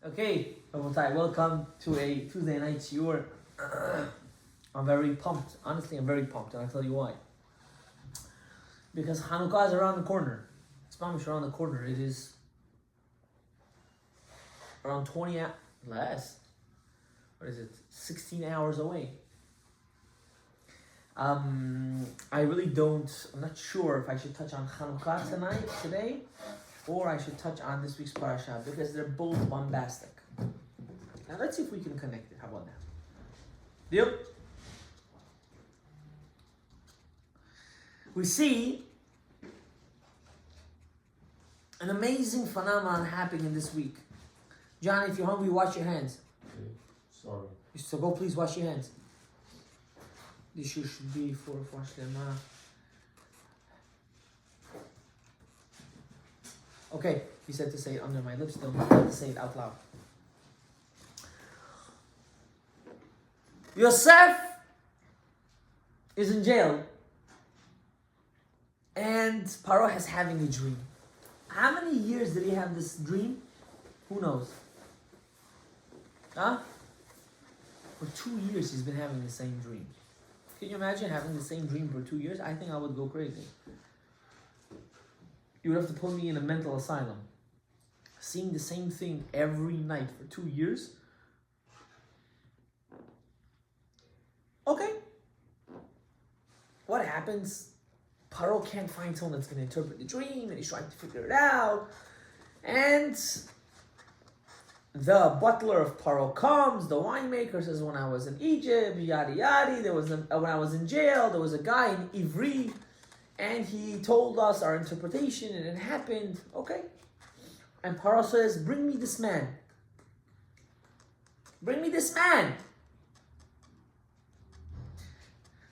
Okay, Rabotai, welcome to a Tuesday night shiur. I'm very pumped. Honestly, I'm very pumped, and I'll tell you why. Because Hanukkah is around the corner. It's promised around the corner. It is around 20 less. What is it? 16 hours away. I really don't. I'm not sure if I should touch on Hanukkah today, or I should touch on this week's parasha because they're both bombastic. Now let's see if we can connect it. How about that? Deal? We see an amazing phenomenon happening this week. John, if you're hungry, wash your hands. Okay, sorry. So go please wash your hands. This should be for wash them. Okay, he said to say it under my lips, don't have to say it out loud. Yosef is in jail, and Paro is having a dream. How many years did he have this dream? Who knows? Huh? For 2 years he's been having the same dream. Can you imagine having the same dream for 2 years? I think I would go crazy. You would have to put me in a mental asylum. Seeing the same thing every night for 2 years. Okay. What happens? Paro can't find someone that's going to interpret the dream, and he's trying to figure it out. And the butler of Paro comes, the winemaker says, when I was in Egypt, yada yada, when I was in jail, there was a guy in Ivry, and he told us our interpretation, and it happened. Okay. And Paro says, bring me this man. Bring me this man.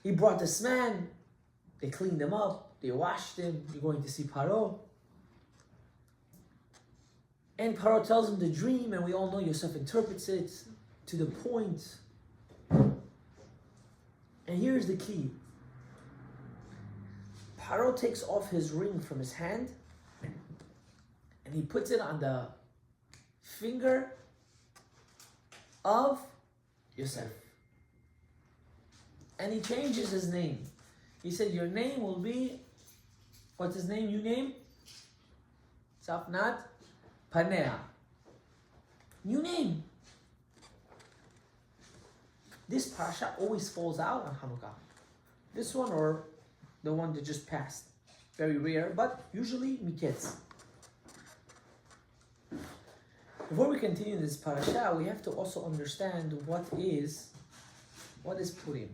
He brought this man. They cleaned him up. They washed him. You're going to see Paro. And Paro tells him the dream, and we all know Yosef interprets it to the point. And here's the key. Paro takes off his ring from his hand, and he puts it on the finger of Yosef. And he changes his name. He said, your name will be, what's his name? You name? Safnat Panea. New name. This parasha always falls out on Hanukkah. This one or the one that just passed. Very rare, but usually miketz. Before we continue this parasha, we have to also understand what is Purim.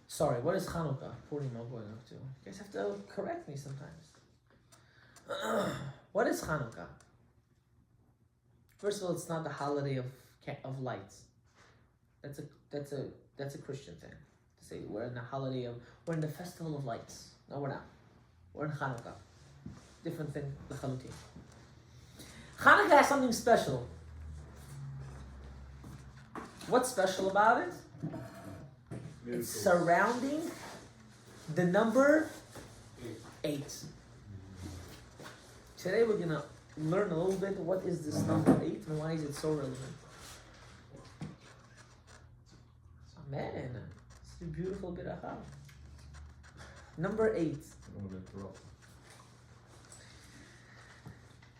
Sorry, what is Hanukkah? Purim I'm going up to. You guys have to correct me sometimes. What is Hanukkah? First of all, it's not the holiday of lights. That's a Christian thing to say we're in the festival of lights. No, we're not. We're in Hanukkah. Different thing, the Chalutin. Hanukkah has something special. What's special about it? It's surrounding the number 8. Today we're going to learn a little bit what is this number 8 and why is it so relevant. Man, it's a beautiful beracha. Number 8.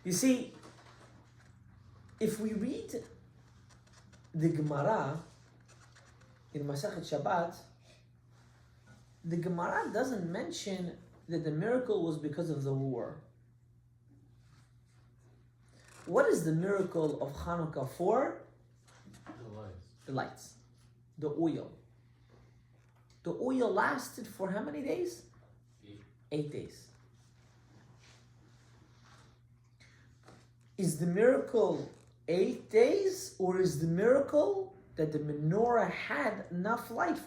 You see, if we read the Gemara in Masechet Shabbat, the Gemara doesn't mention that the miracle was because of the war. What is the miracle of Hanukkah for? The lights. The oil. The oil lasted for how many days? 8 days. Is the miracle 8 days, or is the miracle that the menorah had enough light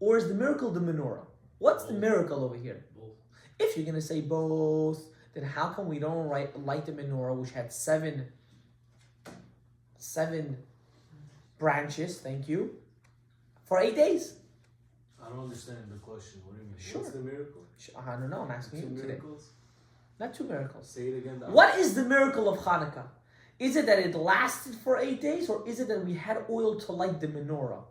or is the miracle the menorah? What's the miracle over here? Both. If you're going to say both, then how come we don't light the menorah, which had seven branches, thank you, for 8 days? I don't understand the question. What do you mean? Sure. What's the miracle? I don't know, I'm asking you today. Miracles? Not two miracles. Say it again. What is the miracle of Hanukkah? Is it that it lasted for 8 days, or is it that we had oil to light the menorah?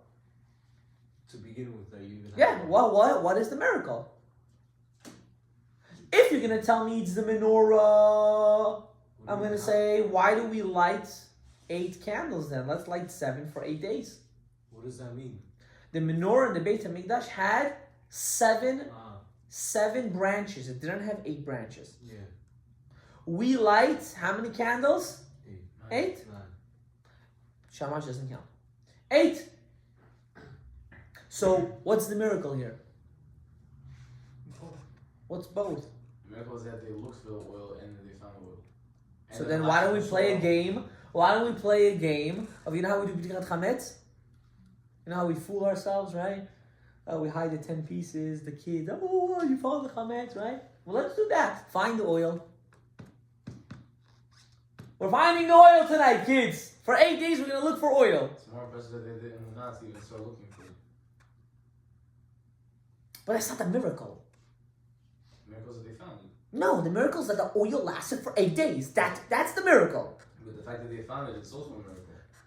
To begin with, that you even Yeah, what is the miracle? If you're going to tell me it's the menorah, I'm going to say, why do we light 8 candles then? Let's light 7 for 8 days. What does that mean? The menorah in the Beit HaMikdash had 7 branches. It didn't have 8 branches. Yeah. We light how many candles? 8. 8? Shamash doesn't count. 8. So, what's the miracle here? What's both? The miracle is that they looked for the oil and they found the oil. So then why don't we play a game? Why don't we play a game of, you know how we do B'dikat Chametz? You know how we fool ourselves, right? We hide the 10 pieces, the kids, oh, you found the Chametz, right? Well, let's do that. Find the oil. We're finding the oil tonight, kids. For 8 days, we're going to look for oil. It's more impressive that they didn't not even start looking for it. But that's not the miracle. The miracle is that they found it. No, the miracle is that the oil lasted for 8 days. That's the miracle. But the fact that they found it, it's also a miracle.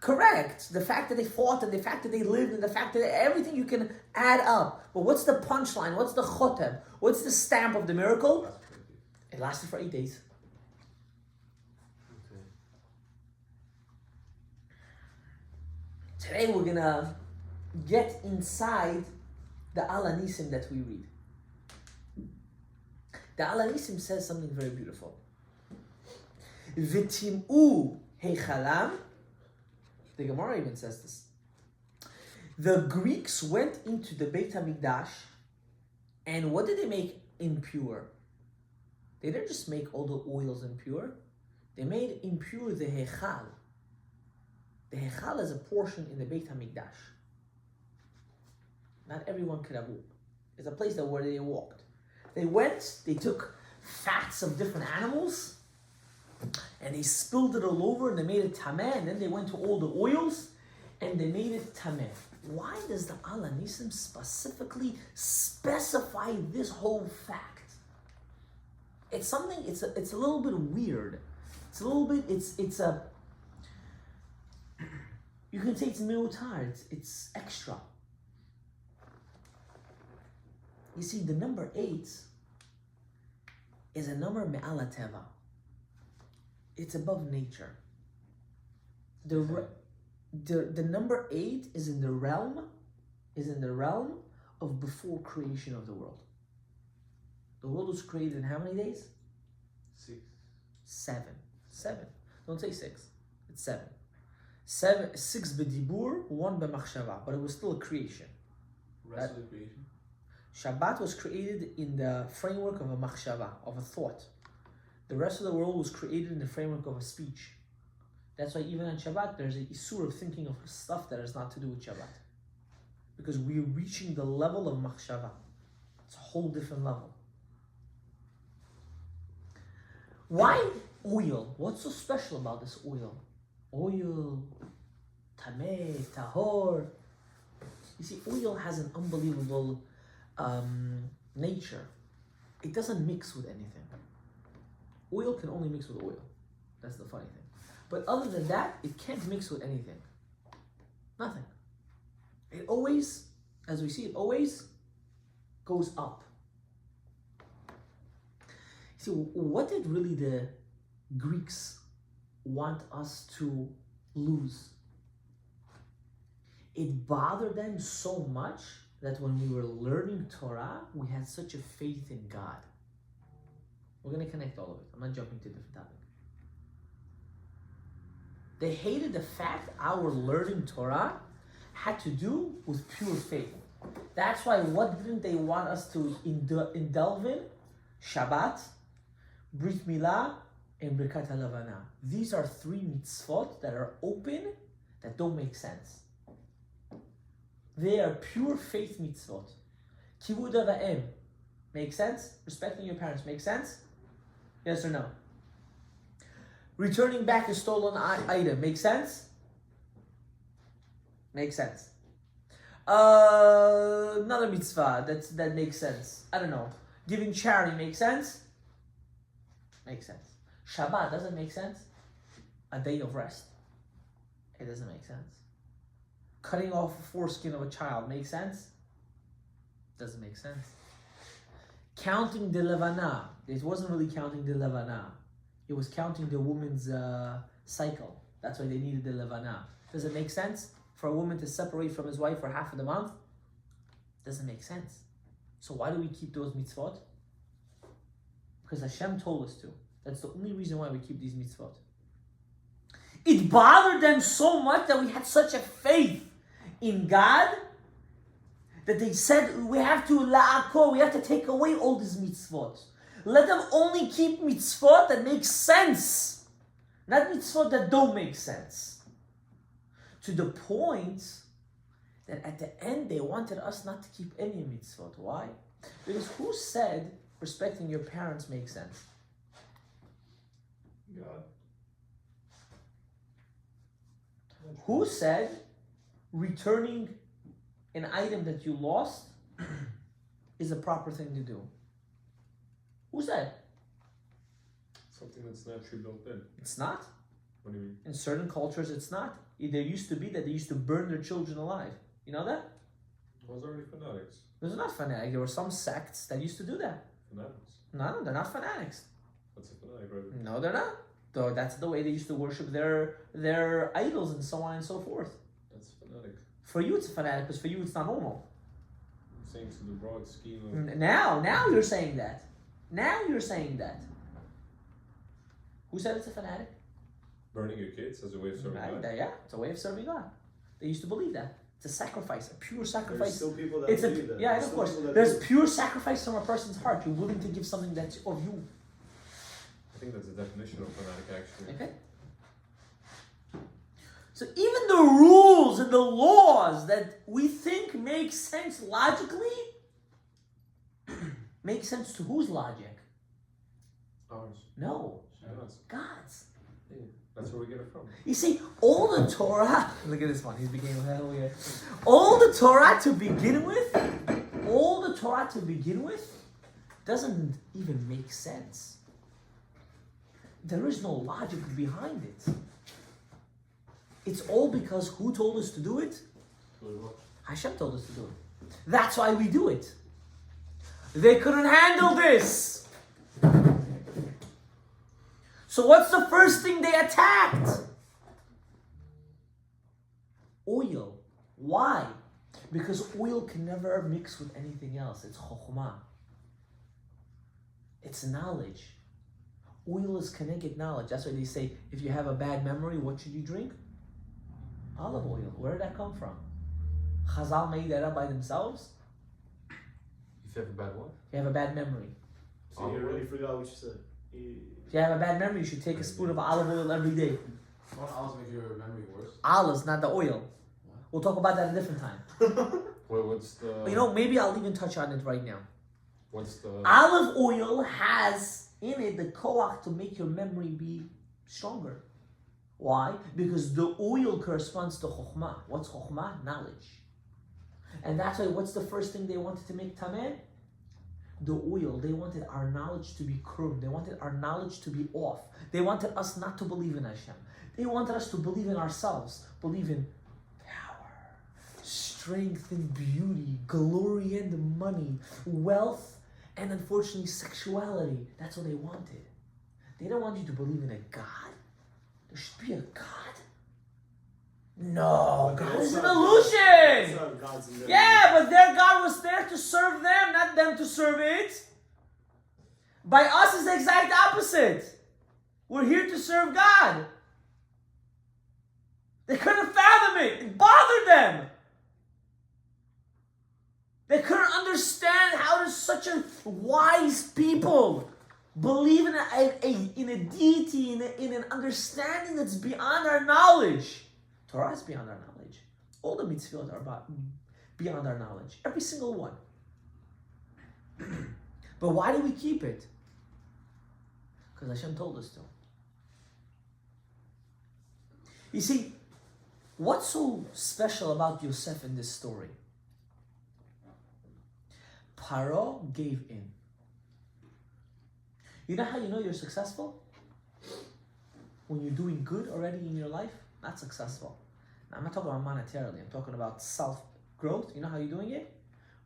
Correct. The fact that they fought and the fact that they lived and the fact that everything you can add up. But what's the punchline? What's the chotem? What's the stamp of the miracle? It lasted for 8 days. Okay. Today we're going to get inside the Alanisim that we read. The Alanisim says something very beautiful. V'tim'u heichalam. The Gemara even says this. The Greeks went into the Beit HaMikdash, and what did they make impure? They didn't just make all the oils impure. They made impure the Heichal. The Heichal is a portion in the Beit HaMikdash. Not everyone could have walked. It's a place where they walked. They went, they took fats of different animals, and they spilled it all over, and they made it tameh, and then they went to all the oils, and they made it tameh. Why does the Alanisim specifically specify this whole fact? It's something, it's a little bit weird. It's a little bit, you can say it's miutar, it's extra. You see, the number 8 is a number me'ala teva. It's above nature. The number 8 is in the realm of before creation of the world. The world was created in how many days? 6. 7. Don't say 6. It's 7. 6 b'dibur, 1 b'machshava, but it was still a creation. Rest of the creation. Shabbat was created in the framework of a machshava, of a thought. The rest of the world was created in the framework of a speech. That's why even on Shabbat, there's an isur of thinking of stuff that has not to do with Shabbat. Because we're reaching the level of machshava. It's a whole different level. Why oil? What's so special about this oil? Oil, tameh, tahor. You see, oil has an unbelievable nature. It doesn't mix with anything. Oil can only mix with oil. That's the funny thing. But other than that, it can't mix with anything. Nothing. It always, as we see, it always goes up. See, what did really the Greeks want us to lose? It bothered them so much that when we were learning Torah, we had such a faith in God. We're going to connect all of it. I'm not jumping to a different topic. They hated the fact our learning Torah had to do with pure faith. That's why what didn't they want us to delve in? Shabbat, Brit Milah, and Birkat HaLavana. These are 3 mitzvot that are open, that don't make sense. They are pure faith mitzvot. Kivud av ha'em. Make sense? Respecting your parents. Make sense? Yes or no? Returning back a stolen item. Make sense? Makes sense. Another mitzvah that makes sense. I don't know. Giving charity makes sense? Makes sense. Shabbat doesn't make sense. A day of rest. It doesn't make sense. Cutting off a foreskin of a child makes sense? Doesn't make sense. Counting the levana. It wasn't really counting the levana. It was counting the woman's cycle. That's why they needed the levana. Does it make sense for a woman to separate from his wife for half of the month? Doesn't make sense. So why do we keep those mitzvot? Because Hashem told us to. That's the only reason why we keep these mitzvot. It bothered them so much that we had such a faith in God that they said we have to take away all these mitzvot. Let them only keep mitzvot that make sense, not mitzvot that don't make sense. To the point that at the end they wanted us not to keep any mitzvot. Why? Because who said respecting your parents makes sense? God. Who said returning an item that you lost is a proper thing to do? Who said? Something that's naturally built in. It's not. What do you mean? In certain cultures, it's not. There used to be that they used to burn their children alive. You know that? Those are already fanatics. Those are not fanatic. There were some sects that used to do that. Fanatics. No, they're not fanatics. That's a fanatic, right? No, they're not. Though that's the way they used to worship their idols and so on and so forth. That's fanatic. For you, it's a fanatic, because for you, it's not normal. I'm saying to the broad scheme of... Now you're saying that. Now you're saying that. Who said it's a fanatic? Burning your kids as a way of serving God? Yeah, it's a way of serving God. They used to believe that. It's a sacrifice, a pure sacrifice. There's still people that It's believe that. Yeah, There's of still course. people that There's believe. pure sacrifice from a person's heart. You're willing to give something that's of you. I think that's the definition of fanatic, actually. Okay? So even the rules and the laws that we think make sense logically make sense to whose logic? Ours. No, Yes. God's. Yeah, that's where we get it from. You see, all the Torah, look at this one, he's beginning with hell here. All the Torah to begin with doesn't even make sense. There is no logic behind it. It's all because who told us to do it? Hashem told us to do it. That's why we do it. They couldn't handle this. So what's the first thing they attacked? Oil. Why? Because oil can never mix with anything else. It's chokhmah. It's knowledge. Oil is connected knowledge. That's why they say, if you have a bad memory, what should you drink? Olive oil. Where did that come from? Chazal made that up by themselves? If you have a bad one? If you have a bad memory. So you already forgot what you said. If you have a bad memory, you should take a spoon of olive oil every day. Don't olives make your memory worse? Olives, not the oil. We'll talk about that a different time. Wait, what's the... But you know, maybe I'll even touch on it right now. What's the... Olive oil has in it the koach to make your memory be stronger. Why? Because the oil corresponds to chokhmah. What's chokhmah? Knowledge. And that's why, what's the first thing they wanted to make tameh? The oil. They wanted our knowledge to be krum. They wanted our knowledge to be off. They wanted us not to believe in Hashem. They wanted us to believe in ourselves. Believe in power, strength and beauty, glory and money, wealth, and unfortunately sexuality. That's what they wanted. They don't want you to believe in a God. There should be a God. No, God is an illusion. Yeah, but their God was there to serve them, not them to serve it. By us, it's the exact opposite. We're here to serve God. They couldn't fathom it. It bothered them. They couldn't understand how does such a wise people believe in a deity, in an understanding that's beyond our knowledge. Torah is beyond our knowledge. All the mitzvot are beyond our knowledge. Every single one. But why do we keep it? Because Hashem told us to. You see, what's so special about Yosef in this story? Paro gave in. You know how you know you're successful? When you're doing good already in your life, not successful. Now, I'm not talking about monetarily, I'm talking about self-growth. You know how you're doing it?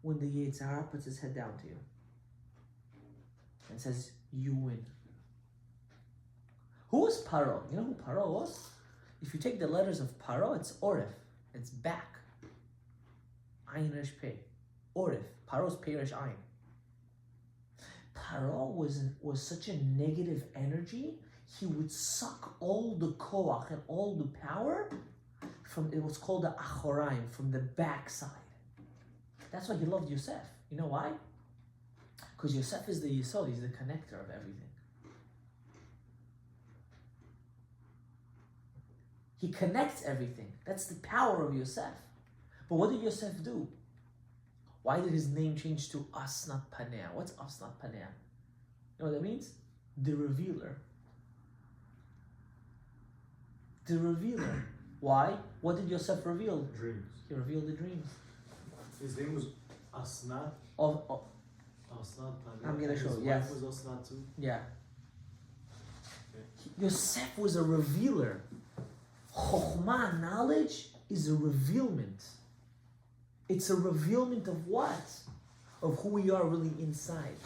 When the Yetzer Hara puts his head down to you and says, you win. Who was Paro? You know who Paro was? If you take the letters of Paro, it's Oref. It's back. Ayin Resh Pei. Oref. Paro's Pei Resh Ayin. Paro was such a negative energy, he would suck all the koach and all the power from it was called the achoraim, from the backside. That's why he loved Yosef. You know why? Because Yosef is the yisod, he's the connector of everything. He connects everything. That's the power of Yosef. But what did Yosef do? Why did his name change to Asnat Panea? What's Asnat Panea? You know what that means? The revealer. The revealer. Why? What did Yosef reveal? Dreams. He revealed the dreams. His name was Asnat. Asnat. I'm gonna show His you. Yes. wife was Asnat too. Yeah. Yosef was a revealer. Chokhmah, knowledge, is a revealment. It's a revealment of what? Of who we are really inside.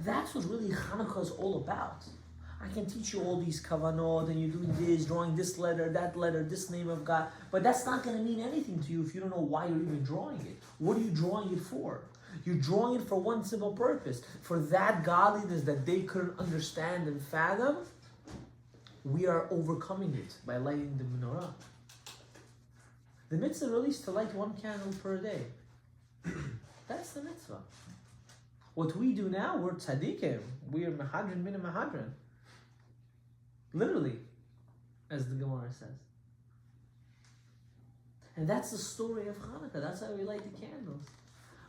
That's what really Hanukkah is all about. I can teach you all these kavanot, and you're doing this, drawing this letter, this name of God, but that's not going to mean anything to you if you don't know why you're even drawing it. What are you drawing it for? You're drawing it for one simple purpose. For that godliness that they couldn't understand and fathom, we are overcoming it by lighting the menorah. The mitzvah really is to light one candle per day. That's the mitzvah. What we do now, we're tzaddikim. We are mahadran min mahadran. Literally, as the Gemara says. And that's the story of Hanukkah. That's why we light the candles.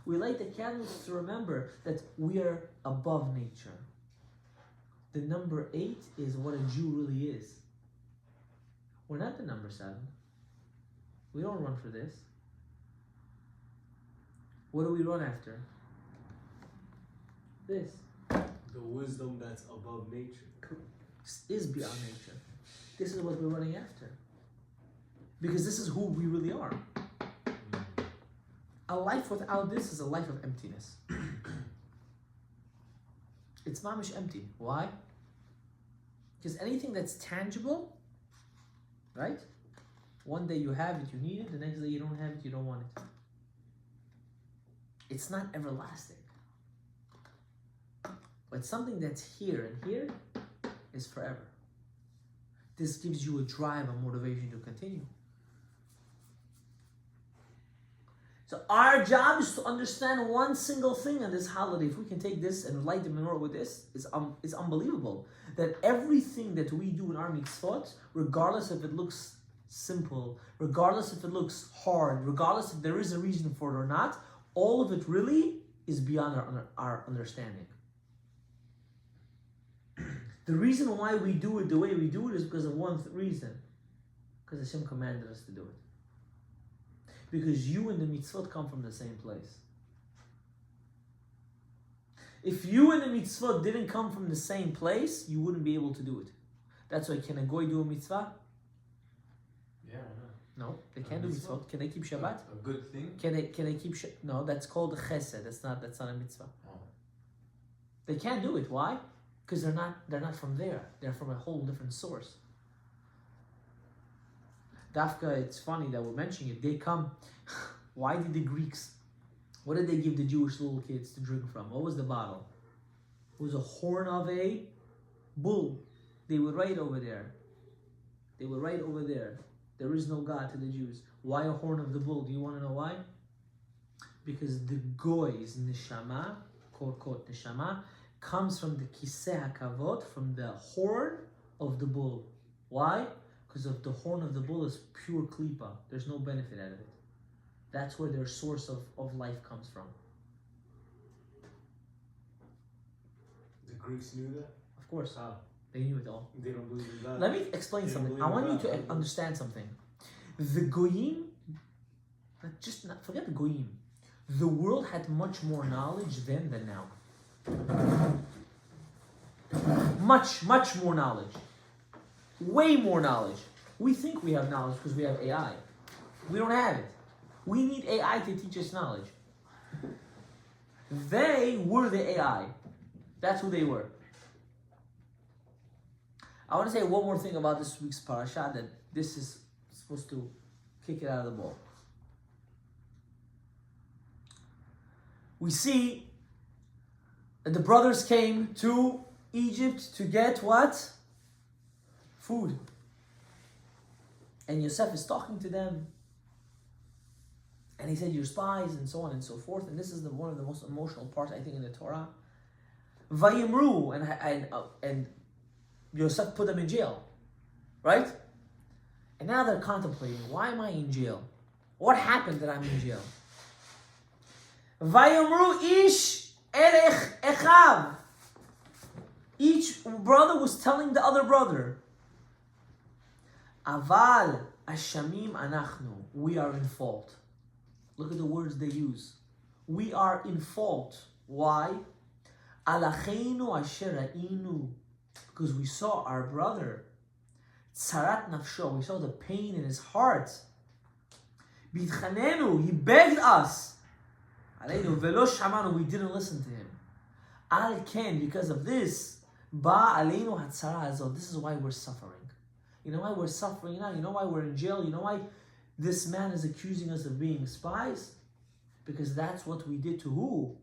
We light the candles to remember that we are above nature. The number 8 is what a Jew really is. We're not the number 7. We don't run for this. What do we run after? This. The wisdom that's above nature. Is beyond nature. This is what we're running after. Because this is who we really are. A life without this is a life of emptiness. It's mamish empty. Why? Because anything that's tangible, right? One day you have it, you need it. The next day you don't have it, you don't want it. It's not everlasting. But something that's here and here is forever. This gives you a drive, a motivation to continue. So our job is to understand one single thing on this holiday. If we can take this and light the menorah with this, it's unbelievable. That everything that we do in our mitzvot, regardless if it looks simple, regardless if it looks hard, regardless if there is a reason for it or not, all of it really is beyond our understanding. The reason why we do it the way we do it is because of one reason. Because Hashem commanded us to do it. Because you and the mitzvot come from the same place. If you and the mitzvot didn't come from the same place, you wouldn't be able to do it. That's why, can a goy do a mitzvah? Yeah, No, they can't do mitzvot. Can they keep Shabbat? a good thing. Can they keep No, that's called a chesed. That's not a mitzvah. Oh. They can't do it. Why? Because they're not from there. They're from a whole different source. Dafka, it's funny that we're mentioning it. They come. Why did the Greeks? What did they give the Jewish little kids to drink from? What was the bottle? It was a horn of a bull. They would write over there. There is no God to the Jews. Why a horn of the bull? Do you want to know why? Because the goy's neshama, quote neshama, comes from the kiseh hakavod, from the horn of the bull. Why? Because of the horn of the bull is pure klipa. There's no benefit out of it. That's where their source of life comes from. The Greeks knew that? Of course. How? They knew it all. They don't believe in God. Let me explain They don't something. believe I in want you God. to understand something. The goyim, forget the goyim. The world had much more knowledge then than now. Much, much more knowledge. Way more knowledge. We think we have knowledge because we have AI. We don't have it. We need AI to teach us knowledge. They were the AI. That's who they were. I want to say one more thing about this week's parasha, that this is supposed to kick it out of the ball. We see that the brothers came to Egypt to get what? Food. And Yosef is talking to them. And he said, you're spies, and so on and so forth. And this is one of the most emotional parts, I think, in the Torah. Vayimru, and Yosef put them in jail. Right? And now they're contemplating, why am I in jail? What happened that I'm in jail? Vayimru ish erech echav. Each brother was telling the other brother, Aval ashamim anachnu. We are in fault. Look at the words they use. We are in fault. Why? Alacheinu asher ra'inu. Because we saw our brother. Tzarat nafsho. We saw the pain in his heart. Bidchanenu. He begged us. Aleinu velo shamanu. We didn't listen to him. Al ken. Because of this. Ba aleinu hatzara azot. This is why we're suffering. You know why we're suffering now? You know why we're in jail? You know why this man is accusing us of being spies? Because that's what we did to who?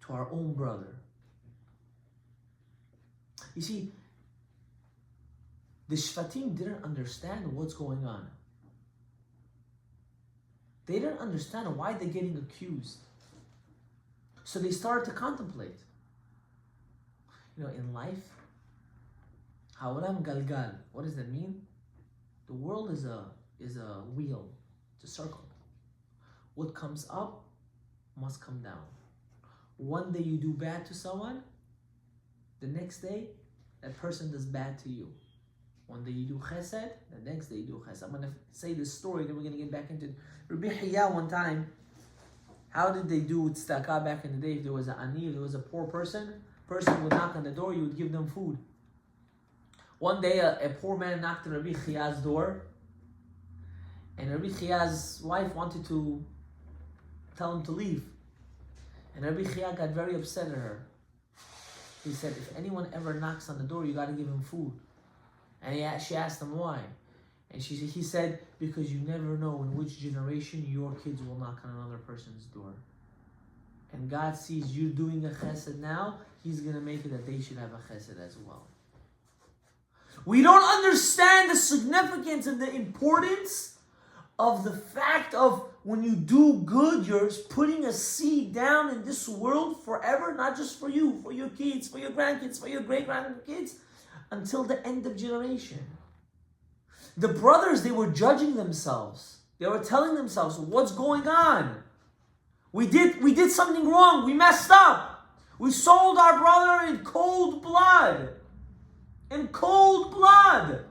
To our own brother. You see, the Shvatim didn't understand what's going on. They didn't understand why they're getting accused. So they started to contemplate. You know, in life, Hawalam Galgal, what does that mean? The world is a wheel, it's a circle. What comes up must come down. One day you do bad to someone, the next day that person does bad to you. One day you do chesed, the next day you do chesed. I'm going to say this story, then we're going to get back into it. Rabbi Hiya one time, how did they do tzedakah back in the day? If there was an ani, if there was a poor person would knock on the door, you would give them food. One day a poor man knocked on Rabbi Hiya's door, and Rabbi Hiya's wife wanted to tell him to leave. And Rabbi Hiya got very upset at her. He said, if anyone ever knocks on the door, you got to give him food. And she asked him why. And he said, because you never know in which generation your kids will knock on another person's door. And God sees you doing a chesed now, He's going to make it that they should have a chesed as well. We don't understand the significance and the importance of the fact of when you do good, you're putting a seed down in this world forever, not just for you, for your kids, for your grandkids, for your great-grandkids, until the end of generation. The brothers, they were judging themselves. They were telling themselves, what's going on? We did something wrong. We messed up. We sold our brother in cold blood. In cold blood.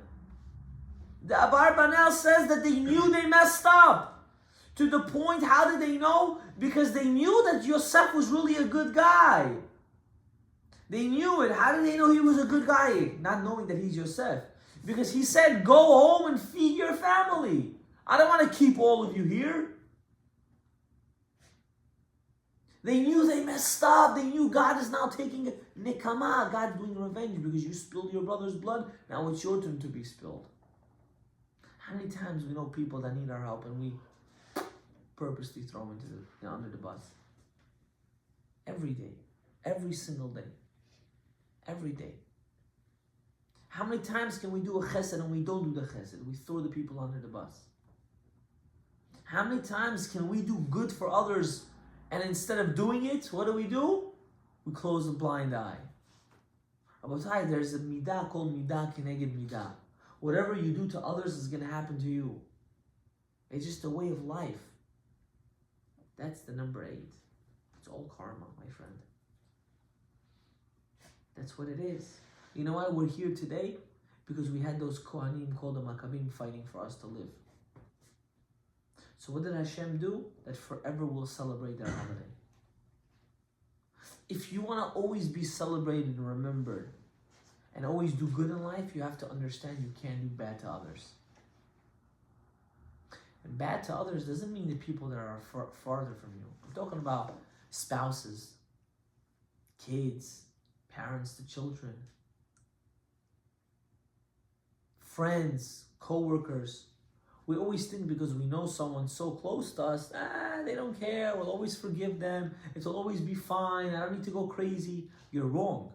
The Abarbanel says that they knew they messed up. To the point, how did they know? Because they knew that Yosef was really a good guy. They knew it. How did they know he was a good guy? Not knowing that he's Yosef. Because he said, go home and feed your family. I don't want to keep all of you here. They knew they messed up. They knew God is now taking a nikama. God's doing revenge because you spilled your brother's blood. Now it's your turn to be spilled. How many times we know people that need our help and we purposely throw them into under the bus? Every day. Every single day. Every day. How many times can we do a chesed and we don't do the chesed? We throw the people under the bus. How many times can we do good for others and instead of doing it, what do? We close a blind eye. Abotai, there's a midah called midah keneged midah. Whatever you do to others is going to happen to you. It's just a way of life. That's the number 8. It's all karma, my friend. That's what it is. You know why we're here today? Because we had those Kohanim called the Maccabim fighting for us to live. So what did Hashem do? That forever we'll celebrate their holiday. if you want to always be celebrated and remembered and always do good in life, you have to understand you can't do bad to others. And bad to others doesn't mean the people that are farther from you. I'm talking about spouses, kids, parents to children, friends, co-workers. We always think because we know someone so close to us, they don't care, we'll always forgive them, it'll always be fine, I don't need to go crazy. You're wrong.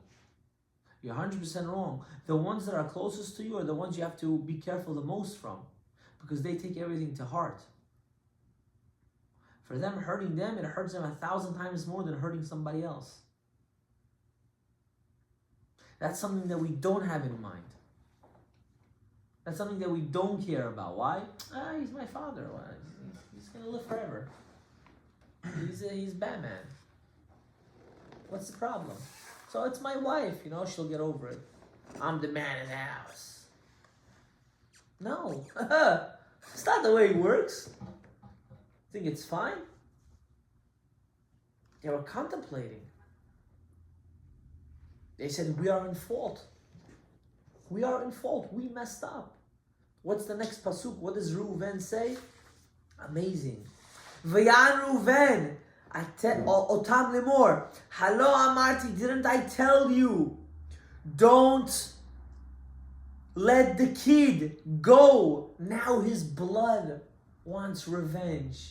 You're 100% wrong. The ones that are closest to you are the ones you have to be careful the most from, because they take everything to heart. For them, hurting them, it hurts them 1,000 times more than hurting somebody else. That's something that we don't have in mind. That's something that we don't care about. Why? He's my father. He's going to live forever. He's Batman. What's the problem? So it's my wife, she'll get over it. I'm the man in the house. No. It's not the way it works. Think it's fine? They were contemplating. They said, we are in fault. We are in fault. We messed up. What's the next pasuk? What does Reuven say? Amazing. Vayan Reuven, otam lemor. Halo amarti, didn't I tell you? Don't let the kid go. Now his blood wants revenge.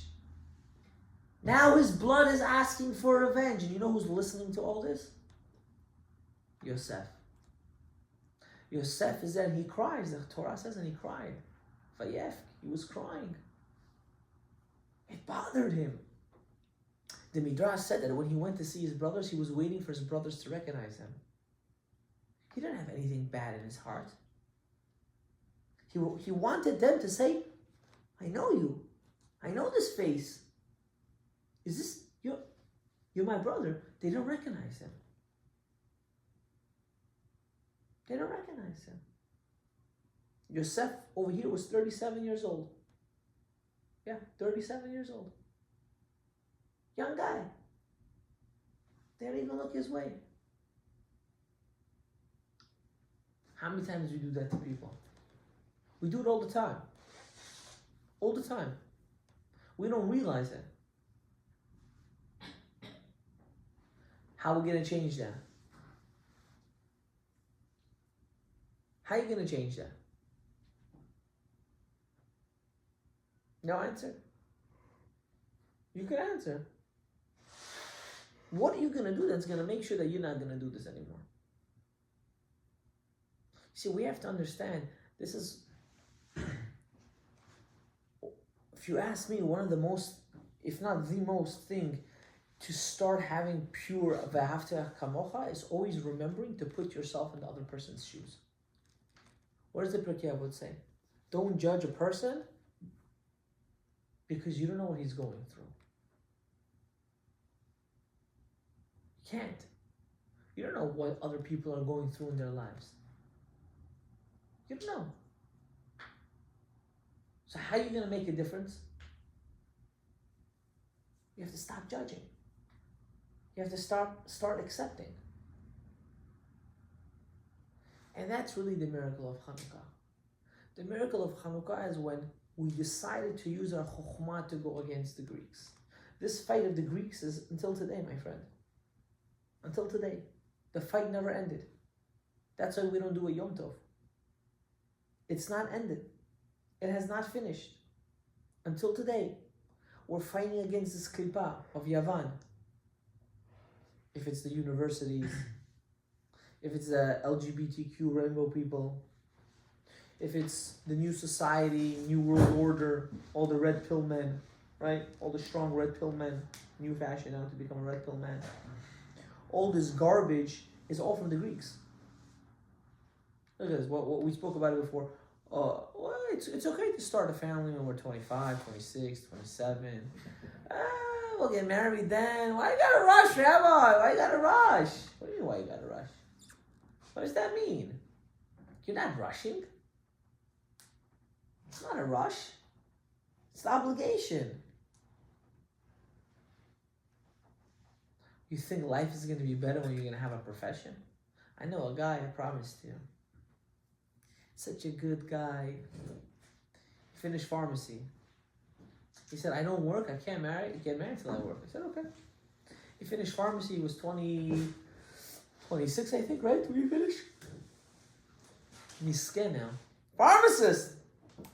Now his blood is asking for revenge. And you know who's listening to all this? Yosef. Yosef is there and he cries. The Torah says, and he cried. Vayef, he was crying. It bothered him. The Midrash said that when he went to see his brothers, he was waiting for his brothers to recognize him. He didn't have anything bad in his heart. He wanted them to say, I know you. I know this face. Is this, you're my brother. They don't recognize him. They don't recognize him. Yosef over here was 37 years old. Yeah, 37 years old. Young guy. They didn't even look his way. How many times do we do that to people? We do it all the time. All the time. We don't realize it. How are we going to change that? How are you going to change that? No answer. You could answer. What are you going to do that's going to make sure that you're not going to do this anymore? See, we have to understand, this is, if you ask me, one of the most, if not the most thing, to start having pure v'ahavta kamocha is always remembering to put yourself in the other person's shoes. What does the Pirkei Avot say? Don't judge a person because you don't know what he's going through. You can't. You don't know what other people are going through in their lives. You don't know. So how are you going to make a difference? You have to stop judging. You have to start accepting. And that's really the miracle of Hanukkah. The miracle of Hanukkah is when we decided to use our chokhmah to go against the Greeks. This fight of the Greeks is until today, my friend. Until today. The fight never ended. That's why we don't do a Yom Tov. It's not ended. It has not finished. Until today, we're fighting against this klipa of Yavan. If it's the universities, if it's the LGBTQ rainbow people, if it's the new society, new world order, all the red pill men, right? All the strong red pill men, new fashion now to become a red pill man. All this garbage is all from the Greeks. Look at this, what we spoke about it before. Well, it's okay to start a family when we're 25, 26, 27. We'll get married then. Why you gotta rush, Rabbi? Why you gotta rush? What do you mean, why you gotta rush? What does that mean? You're not rushing. It's not a rush. It's the obligation. You think life is going to be better when you're going to have a profession? I know a guy, I promised you. Such a good guy. He finished pharmacy. He said, I don't work, I can't get married till I work. I said, okay. He finished pharmacy, he was 26, I think, right? When you finish? And he's scared now. Pharmacist!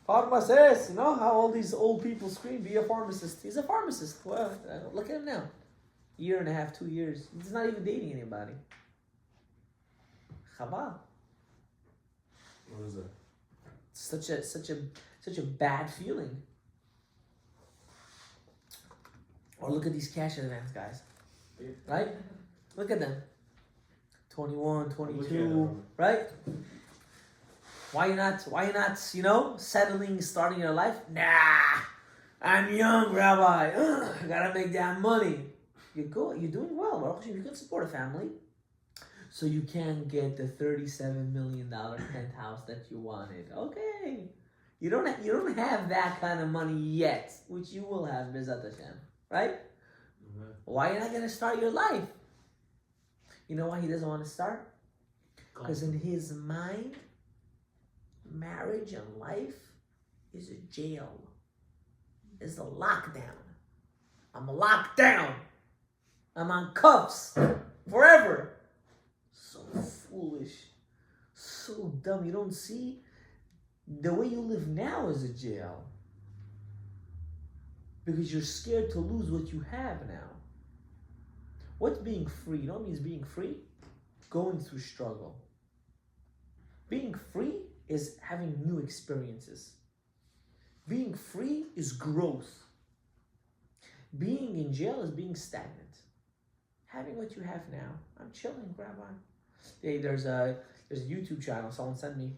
Pharmacist! You know how all these old people scream, be a pharmacist. He's a pharmacist. Well, look at him now. 1.5, 2 years. He's not even dating anybody. Chabal. What is that? Such a bad feeling. Or look at these cash advance guys. Right? Look at them. 21, 22, right? Why you not, settling, starting your life? Nah, I'm young, Rabbi. I gotta make that money. You're doing well. Baruch Hashem, you can support a family. So you can get the $37 million penthouse that you wanted. Okay. You don't have that kind of money yet, which you will have, Bezat Hashem. Right? Mm-hmm. Why are you not going to start your life? You know why he doesn't want to start? Because in his mind, marriage and life is a jail. Is a lockdown. I'm locked down. I'm on cuffs forever. So foolish. So dumb. You don't see the way you live now is a jail. Because you're scared to lose what you have now. What's being free? You know what means being free? Going through struggle. Being free is having new experiences. Being free is growth. Being in jail is being stagnant. Having what you have now. I'm chilling, Rabbi. Hey, there's a YouTube channel someone sent me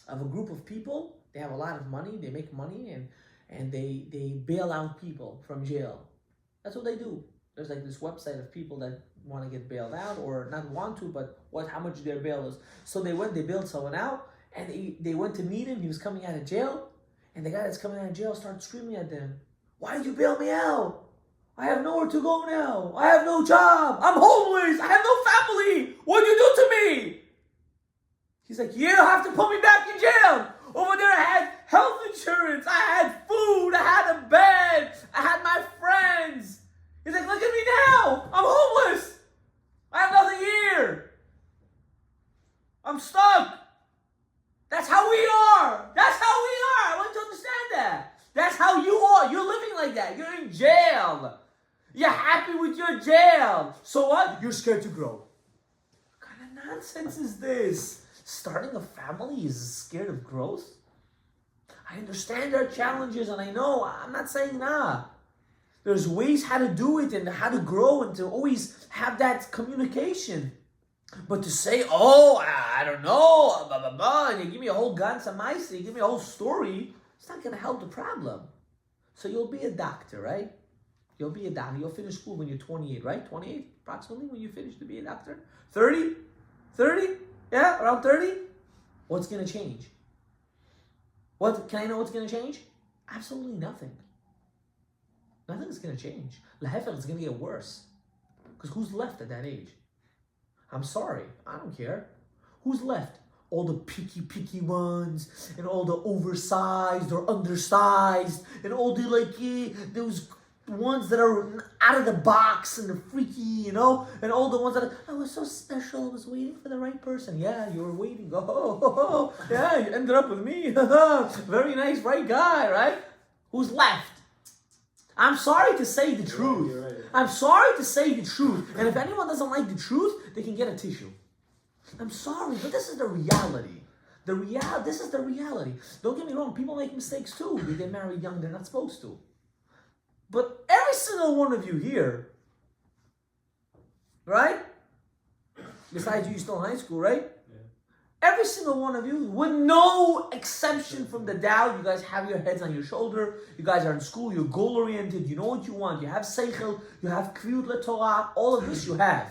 of a group of people. They have a lot of money. They make money and they bail out people from jail. That's what they do. There's like this website of people that want to get bailed out, or not want to, but how much their bail is. So they bailed someone out, and they went to meet him. He was coming out of jail, and the guy that's coming out of jail started screaming at them, "Why did you bail me out? I have nowhere to go now. I have no job. I'm homeless. I have no family. What did you do to me?" He's like, "You have to put me back in jail. Over there I had health insurance. I had food. I had a bed. I had my friends." He's like, "Look at me now. I'm homeless. I have nothing here. I'm stuck." That's how we are. That's how we are. I want you to understand that. That's how you are. You're living like that. You're in jail. You're happy with your jail. So what? You're scared to grow. What kind of nonsense is this? Starting a family is scared of growth? I understand there are challenges, and I know. I'm not saying nah. There's ways how to do it and how to grow and to always have that communication. But to say, I don't know, blah, blah, blah, and you give me a whole Gans Amaisi, you give me a whole story, it's not going to help the problem. So you'll be a doctor, right? You'll be a doctor. You'll finish school when you're 28, right? 28 approximately when you finish to be a doctor? 30? 30? Yeah, around 30? What's going to change? Can I know what's going to change? Absolutely nothing. Nothing's going to change. Lahefel is going to get worse. Because who's left at that age? I'm sorry. I don't care. Who's left? All the picky ones, and all the oversized or undersized, and all the those ones that are out of the box and they're freaky, and all the ones that I was so special, I was waiting for the right person. Yeah, you were waiting. Yeah, you ended up with me. Very nice, right guy, right? Who's left? I'm sorry to say the truth. You're right. I'm sorry to say the truth. And if anyone doesn't like the truth, they can get a tissue. I'm sorry, but this is the reality. This is the reality. Don't get me wrong, people make mistakes too. They get married young, they're not supposed to. But every single one of you here, right? Besides you're still in high school, right? Every single one of you, with no exception from the Tao, you guys have your heads on your shoulder. You guys are in school. You're goal-oriented. You know what you want. You have seichel. You have kviyut leTorah. All of this you have.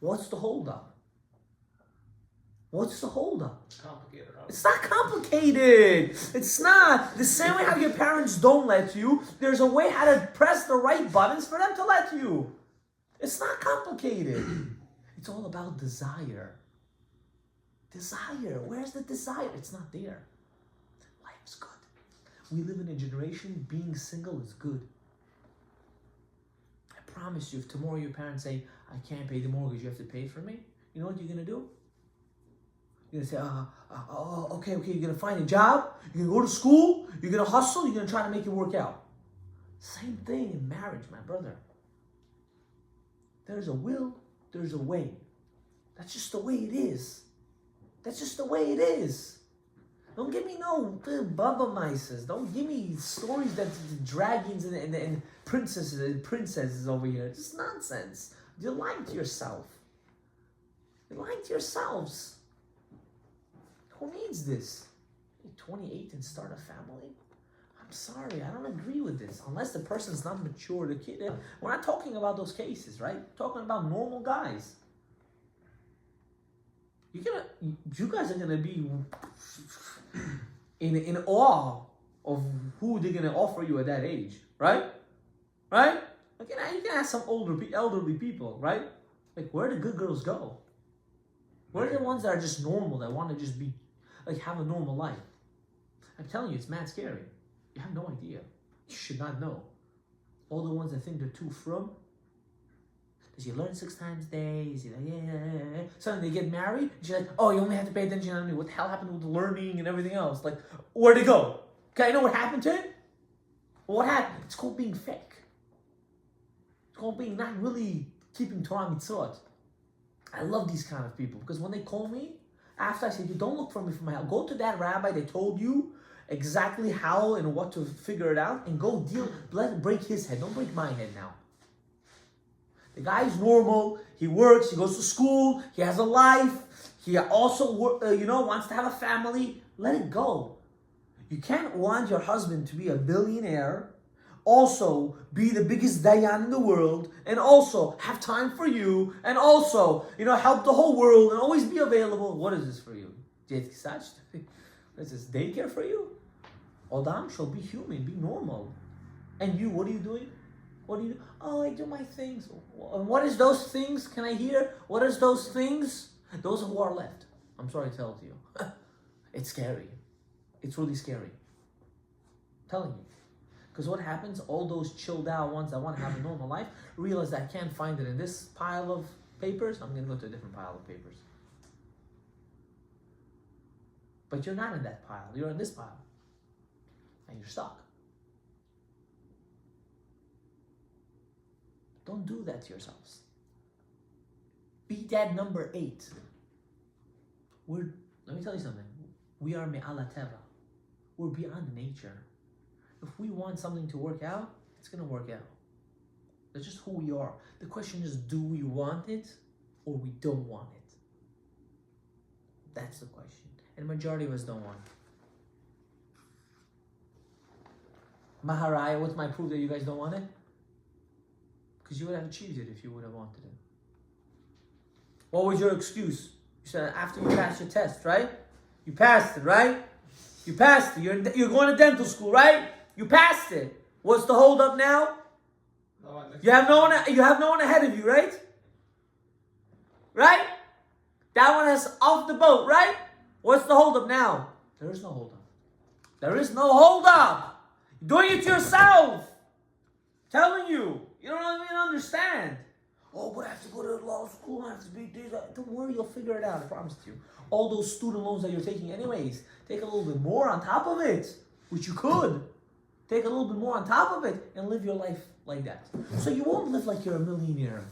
What's the hold-up? What's the holdup? Complicated. Huh? It's not complicated. It's not. The same way how your parents don't let you, there's a way how to press the right buttons for them to let you. It's not complicated. It's all about desire. Desire. Where's the desire? It's not there. Life is good. We live in a generation, being single is good. I promise you, if tomorrow your parents say, I can't pay the mortgage, you have to pay it for me, you know what you're going to do? You're going to say, okay, you're going to find a job, you're going to go to school, you're going to hustle, you're going to try to make it work out. Same thing in marriage, my brother. There's a will, there's a way. That's just the way it is. That's just the way it is. Don't give me no baba mices. Don't give me stories that the dragons and princesses over here. It's just nonsense. You're lying to yourself. You're lying to yourselves. Who needs this? You're 28 and start a family? I'm sorry, I don't agree with this. Unless the person's not mature, the kid. We're not talking about those cases, right? We're talking about normal guys. You guys are gonna be in awe of who they're gonna offer you at that age, right? Right? Like, you can ask some elderly people, right? Like, where do good girls go? Where are the ones that are just normal, that want to just be, like, have a normal life? I'm telling you, it's mad scary. You have no idea. You should not know. All the ones that think they're too frum, because you learn 6 times a day, you see, like, yeah. Suddenly they get married, and she's like, oh, you only have to pay attention on me. What the hell happened with the learning and everything else? Like, where'd it go? Okay, you know what happened to it? Well, what happened? It's called being fake. It's called being not really keeping Torah mitzvot. I love these kind of people, because when they call me, after I say, you don't look for me for my help, go to that rabbi that told you exactly how and what to figure it out, and go break his head. Don't break my head now. The guy's normal, he works, he goes to school, he has a life, he also wants to have a family. Let it go. You can't want your husband to be a billionaire, also be the biggest dayan in the world, and also have time for you, and also, help the whole world, and always be available. What is this for you? Is this daycare for you? Odam shall be human, be normal. And you, what are you doing? What do you do? Oh, I do my things. What is those things? Can I hear? What is those things? Those who are left. I'm sorry to tell it to you. It's scary. It's really scary. I'm telling you. Because what happens? All those chilled out ones that want to have a normal life realize that I can't find it in this pile of papers. I'm going to go to a different pile of papers. But you're not in that pile. You're in this pile. And you're stuck. Don't do that to yourselves. Be that number 8. Let me tell you something. We are me'ala teva. We're beyond nature. If we want something to work out, it's going to work out. That's just who we are. The question is, do we want it or we don't want it? That's the question. And the majority of us don't want it. Maharaya, what's my proof that you guys don't want it? Because you would have achieved it if you would have wanted it. What was your excuse? You said after you passed your test, right? You passed it, right? You passed it. You're going to dental school, right? You passed it. What's the hold up now? You have no one ahead of you, right? Right? That one is off the boat, right? What's the hold up now? There is no hold up. There is no hold up. You're doing it to yourself. Telling you. You don't even understand. Oh, but I have to go to law school. I have to be this. Don't worry, you'll figure it out. I promise you. All those student loans that you're taking anyways, take a little bit more on top of it, which you could. Take a little bit more on top of it and live your life like that. So you won't live like you're a millionaire.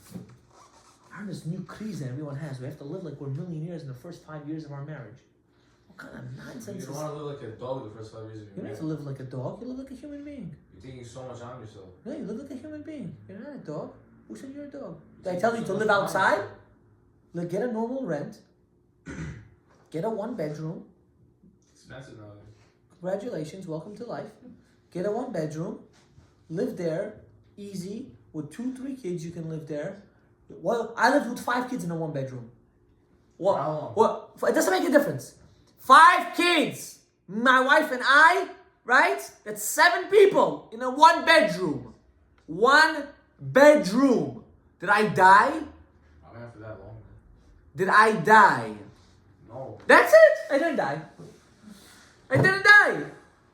Our this new craze that everyone has. We have to live like we're millionaires in the first 5 years of our marriage. What kind of nonsense You don't want to live like a dog the first 5 years of your You don't marriage. have to live like a dog. You live like a human being. You're taking so much on yourself. No, you live like a human being. You're not a dog. Who said you're a dog? Did I tell you to live outside? Look, get a normal rent. Get a 1-bedroom. It's expensive nowadays. Congratulations, welcome to life. Get a 1-bedroom. Live there, easy. With 2-3 kids, you can live there. Well, I lived with 5 kids in a 1-bedroom. What? How long? What? It doesn't make a difference. 5 kids, my wife and I, right? That's 7 people in a 1 bedroom. 1 bedroom. Did I die? I'm after that long. Did I die? No. That's it. I didn't die. I didn't die.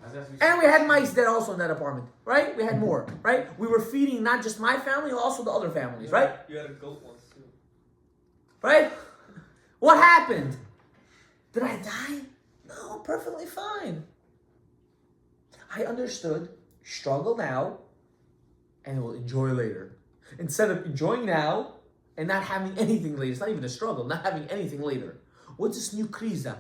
That's And we had mice there also in that apartment, right? We had more, right? We were feeding not just my family, also the other families, right? You had a goat once too. Right? What happened? Did I die? No, perfectly fine. I understood. Struggle now, and we'll enjoy later. Instead of enjoying now and not having anything later. It's not even a struggle, not having anything later. What's this new kriza?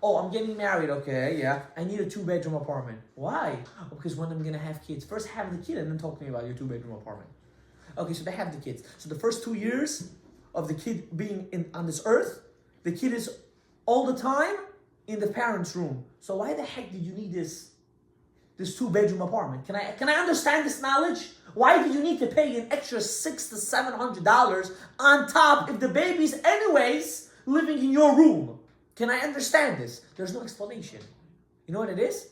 I'm getting married, okay, yeah. I need a 2-bedroom apartment. Why? Because when I'm gonna have kids, first have the kid and then talk to me about your 2-bedroom apartment. Okay, so they have the kids. So the first 2 years of the kid being on this earth, the kid is all the time in the parents' room. So why the heck did you need this 2-bedroom apartment? Can I understand this knowledge? Why do you need to pay an extra $600 to $700 on top if the baby's anyways living in your room? Can I understand this? There's no explanation. You know what it is?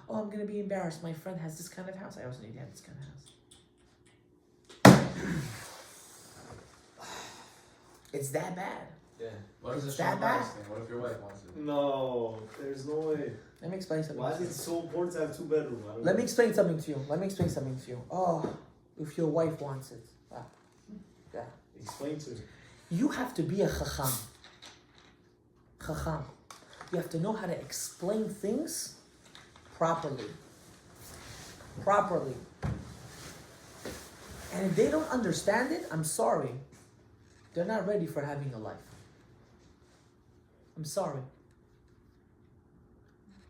Oh, I'm gonna be embarrassed. My friend has this kind of house. I also need to have this kind of house. It's that bad. Yeah. What is the That strong bad? bias thing? What if your wife wants it? No, there's no way. Let me explain something. Why is it so important to have 2 bedrooms? Let me explain something to you. Oh, if your wife wants it. Ah. Yeah. Explain to me. You have to be a chacham. Chacham. You have to know how to explain things properly. Properly. And if they don't understand it, I'm sorry. They're not ready for having a life. I'm sorry.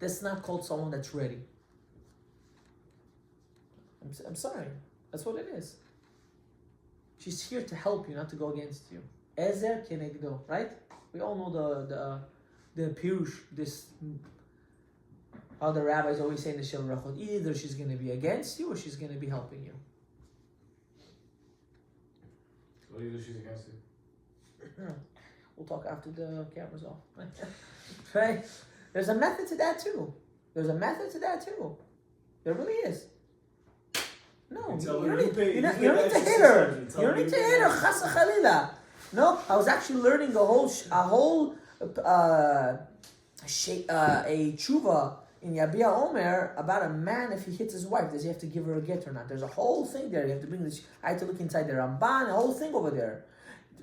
That's not called someone that's ready. I'm sorry. That's what it is. She's here to help you, not to go against you. Ezer kenegdo, right? We all know the pirush, this, how the rabbis always say in the Shel Rachot, either she's going to be against you or she's going to be helping you. What do you do if she's against you? We'll talk after the camera's off. Right? There's a method to that too. There really is. No, you don't need to hit her. You don't need to hit her. Chas v'chalila. No, I was actually learning a tshuva in Yabia Omer about a man if he hits his wife. Does he have to give her a get or not? There's a whole thing there. You have to bring this. I had to look inside the Ramban, a whole thing over there.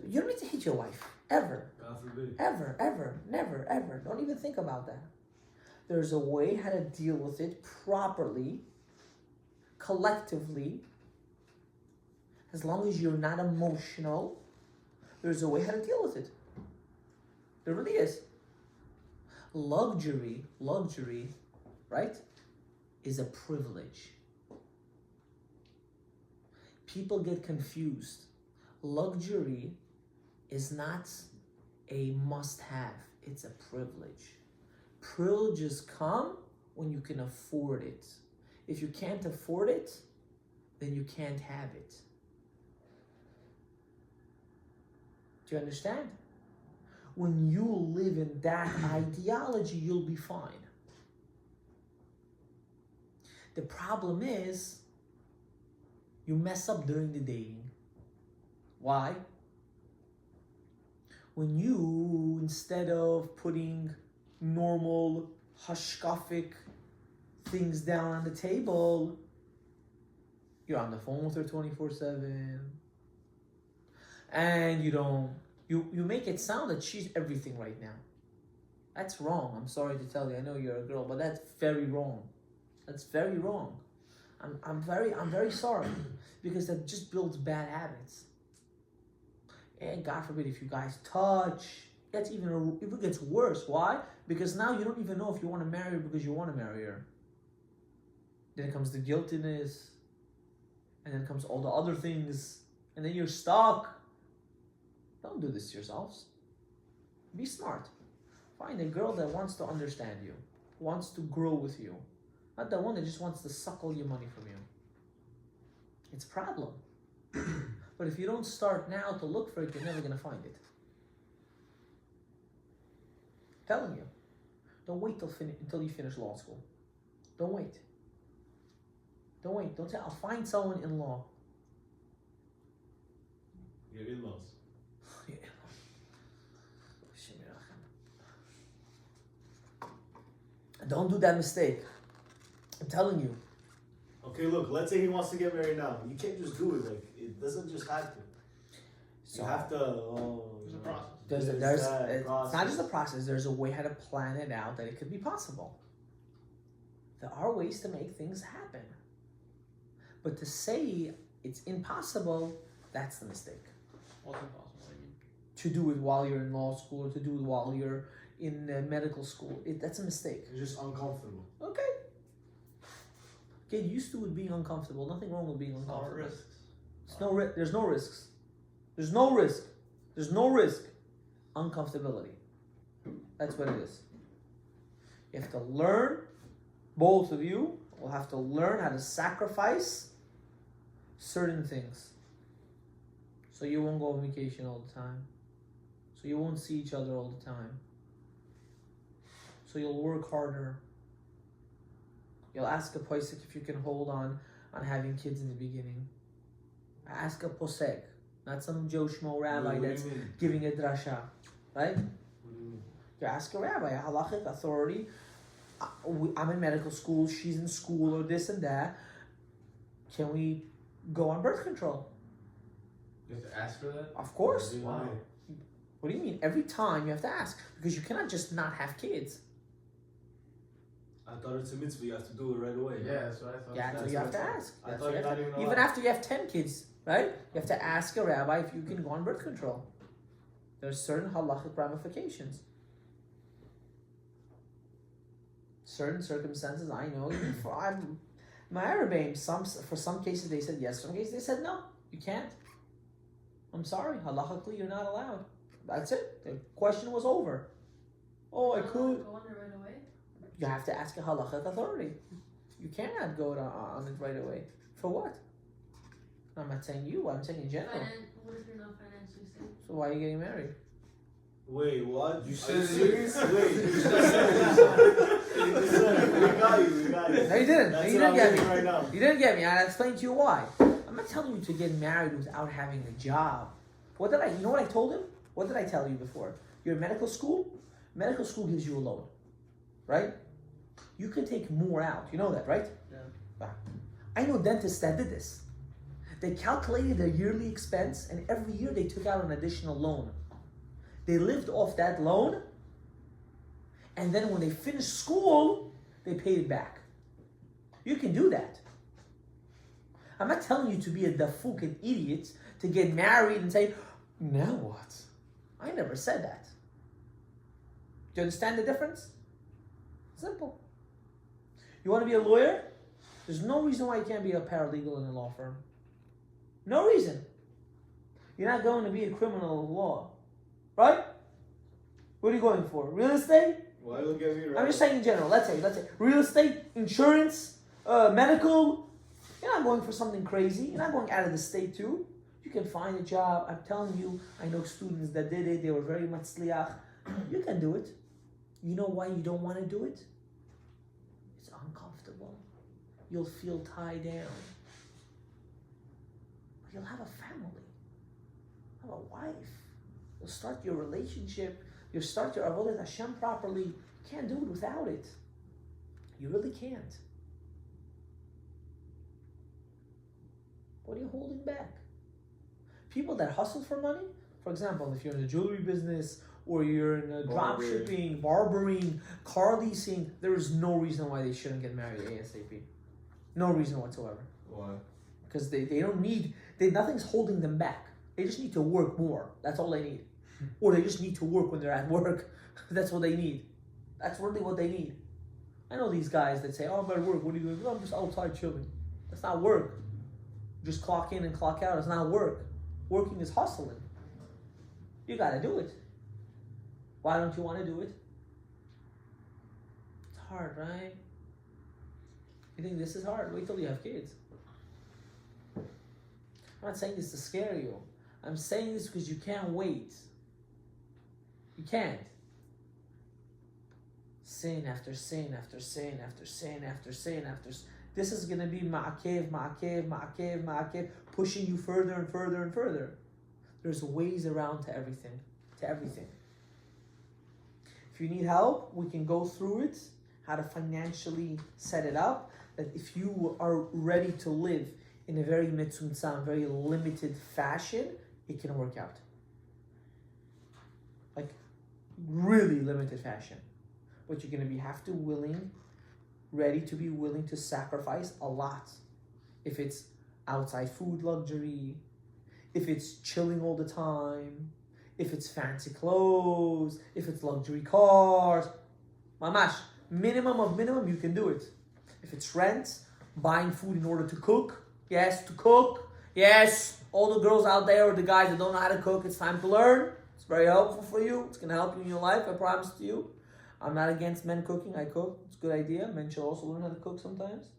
You don't need to hit your wife. Ever. God forbid. Ever. Never, ever. Don't even think about that. There's a way how to deal with it properly, collectively, as long as you're not emotional. There's a way how to deal with it. There really is. Luxury, right, is a privilege. People get confused. Luxury is not a must-have. It's a privilege. Privileges come when you can afford it. If you can't afford it, then you can't have it. Do you understand? When you live in that ideology, you'll be fine. The problem is, you mess up during the dating. Why? When you, instead of putting normal, hashkafic things down on the table, you're on the phone with her 24/7. And you make it sound that she's everything right now. That's wrong. I'm sorry to tell you. I know you're a girl, but that's very wrong. That's very wrong. I'm very sorry, because that just builds bad habits. And God forbid if you guys touch, if it gets worse. Why? Because now you don't even know if you want to marry her because you want to marry her. Then comes the guiltiness, and then comes all the other things, and then you're stuck. Don't do this to yourselves. Be smart. Find a girl that wants to understand you, wants to grow with you. Not the one that just wants to suck all your money from you. It's a problem. But if you don't start now to look for it, you're never going to find it. telling you. Don't wait until you finish law school. Don't wait. Don't wait. Don't say, I'll find someone in law. Your in-laws. Don't do that mistake. I'm telling you. Okay, look, let's say he wants to get married now. You can't just do it. Like, it doesn't just happen. So You have to. There's a process. It's not just a process. There's a way how to plan it out that it could be possible. There are ways to make things happen. But to say it's impossible, that's the mistake. What's impossible? I mean, To do it while you're in law school or to do it while you're in medical school, that's a mistake. It's just uncomfortable. Okay. Get used to it being uncomfortable. Nothing wrong with being it's all uncomfortable. risks. There's no risks. There's no risk. There's no risk. Uncomfortability. That's what it is. You have to learn, both of you will have to learn how to sacrifice certain things. So you won't go on vacation all the time. So you won't see each other all the time. So you'll work harder. You'll ask a posek if you can hold on having kids in the beginning. Ask a posek, not some Joe Schmo rabbi What do you that's mean? giving a drasha, right? What do you mean? You ask a rabbi, a halachic authority. I'm in medical school, she's in school, or this and that. Can we go on birth control? You have to ask for that? Of course. What do you Wow. mean? What do you mean? Every time you have to ask because you cannot just not have kids. I thought it's a mitzvah. You have to do it right away. Yeah, that's what I thought. Yeah, so That's you have what to I thought. ask. I That's thought what you you're have not to- even even allowed. after you have 10 kids, right? You have to ask a rabbi if you can go on birth control. There's certain halachic ramifications. Certain circumstances, I know. I'm my Arabim. For some cases they said yes. Some cases they said no. You can't. I'm sorry. Halachically, you're not allowed. That's it. The question was over. Oh, I could. Go on it right away. You have to ask a halachic authority. You cannot go on it right away. For what? I'm not saying you. I'm saying in general. What if you're not financially stable? So why are you getting married? Wait, what? You Are said you it. serious? Wait, you just said it. You just said it. We got you. We got you. No, you didn't. That's You what didn't I'm get me. doing right now. You didn't get me. I'll explain to you why. I'm not telling you to get married without having a job. You know what I told him? What did I tell you before? You're in medical school? Medical school gives you a loan, right? You can take more out. You know that, right? Yeah. I know dentists that did this. They calculated their yearly expense and every year they took out an additional loan. They lived off that loan and then when they finished school, they paid it back. You can do that. I'm not telling you to be a dafuk, an idiot, to get married and say, now what? I never said that. Do you understand the difference? Simple. You want to be a lawyer? There's no reason why you can't be a paralegal in a law firm. No reason. You're not going to be a criminal law. Right? What are you going for? Real estate? Why look at me right I'm just saying in general. Let's say real estate, insurance, medical. You're not going for something crazy. You're not going out of the state too. You can find a job. I'm telling you, I know students that did it. They were very matzliach. You can do it. You know why you don't want to do it? It's uncomfortable. You'll feel tied down. You'll have a family. Have a wife. You'll start your relationship. You'll start your avodat Hashem properly. You can't do it without it. You really can't. What are you holding back? People that hustle for money, for example, if you're in the jewelry business or you're in drop shipping, barbering, car leasing, there is no reason why they shouldn't get married ASAP. No reason whatsoever. Why? Because they don't need, nothing's holding them back. They just need to work more. That's all they need. Or they just need to work when they're at work. That's what they need. That's really what they need. I know these guys that say, oh, I'm at work. What are you doing? Oh, I'm just outside chilling. That's not work. Just clock in and clock out. It's not work. Working is hustling. You got to do it. Why don't you want to do it? It's hard, right? You think this is hard? Wait till you have kids. I'm not saying this to scare you. I'm saying this because you can't wait. You can't. sin after sin after sin after sin after sin after sin. This is going to be ma'akev, pushing you further and further and further. There's ways around to everything. If you need help, we can go through it, how to financially set it up, that if you are ready to live in a very mitzuntzam, very limited fashion, it can work out. Like, really limited fashion. But you're going to have to ready to be willing to sacrifice a lot. If it's outside food luxury, if it's chilling all the time, if it's fancy clothes, if it's luxury cars, mamash, minimum of minimum, you can do it. If it's rent, buying food in order to cook, yes, all the girls out there or the guys that don't know how to cook, it's time to learn. It's very helpful for you. It's going to help you in your life, I promise to you. I'm not against men cooking, I cook. It's a good idea. Men should also learn how to cook sometimes.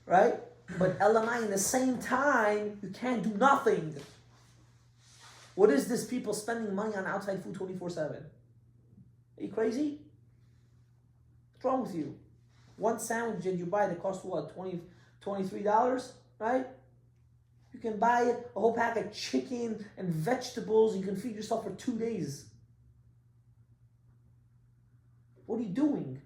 Right? But elamai, in the same time, you can't do nothing. What is this people spending money on outside food 24/7? Are you crazy? What's wrong with you? One sandwich that you buy that costs what, $23, right? You can buy a whole pack of chicken and vegetables. You can feed yourself for 2 days. What are you doing?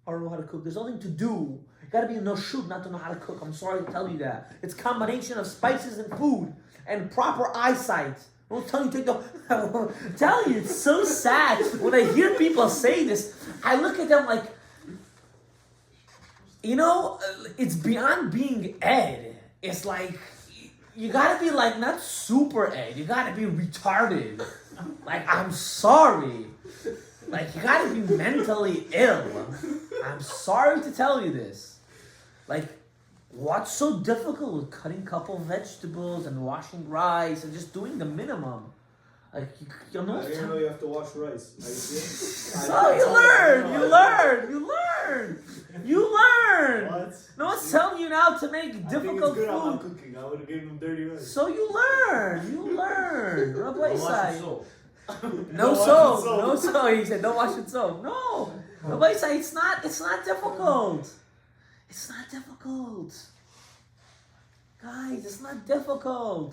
I don't know how to cook. There's nothing to do. You gotta be a noshud not to know how to cook. I'm sorry to tell you that. It's a combination of spices and food and proper eyesight. Don't tell you, I'm telling you, it's so sad. When I hear people say this, I look at them like, it's beyond being Ed. It's like, you gotta be like, not super Ed. You gotta be retarded. Like, I'm sorry. Like, you gotta be mentally ill. I'm sorry to tell you this. Like, what's so difficult with cutting a couple vegetables and washing rice and just doing the minimum? Like, you know. I didn't know you have to wash rice. So you learn. What? No one's telling you now to make difficult food. I'm food. cooking. I would have given him dirty rice. So you learn. Rabbi Isai. No soap. soap. He said, don't wash with soap. No. Rabbi Isai, it's not difficult. It's not difficult. Guys, it's not difficult.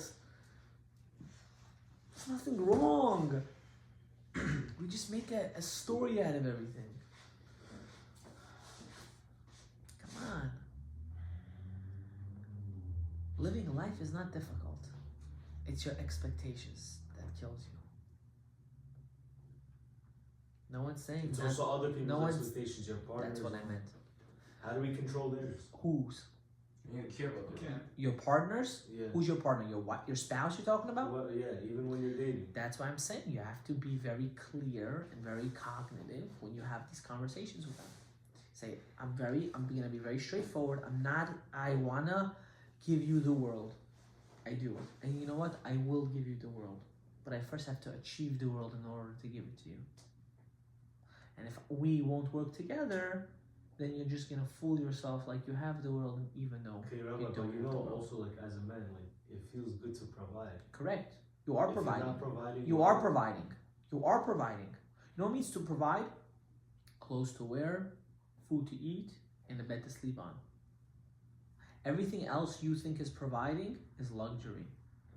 There's nothing wrong. We just make a story out of everything. Come on. Living life is not difficult. It's your expectations that kills you. No one's saying It's that. also other people's no one's- expectations, your partners. That's what I meant. How do we control theirs? Whose? You need to care about them. Your partners? Yeah. Who's your partner? Your spouse you're talking about? Well, yeah, even when you're dating. That's why I'm saying you have to be very clear and very cognitive when you have these conversations with them. Say, I'm gonna be very straightforward. I wanna give you the world. I do. And you know what? I will give you the world. But I first have to achieve the world in order to give it to you. And if we won't work together, then you're just gonna fool yourself like you have the world, even though Okay, Rabbi, you but don't you have the know, world. also, like, as a man, like, it feels good to provide. Correct. You are If providing. You're not providing. You are providing. You are providing. You know what it means to provide? Clothes to wear, food to eat, and a bed to sleep on. Everything else you think is providing is luxury.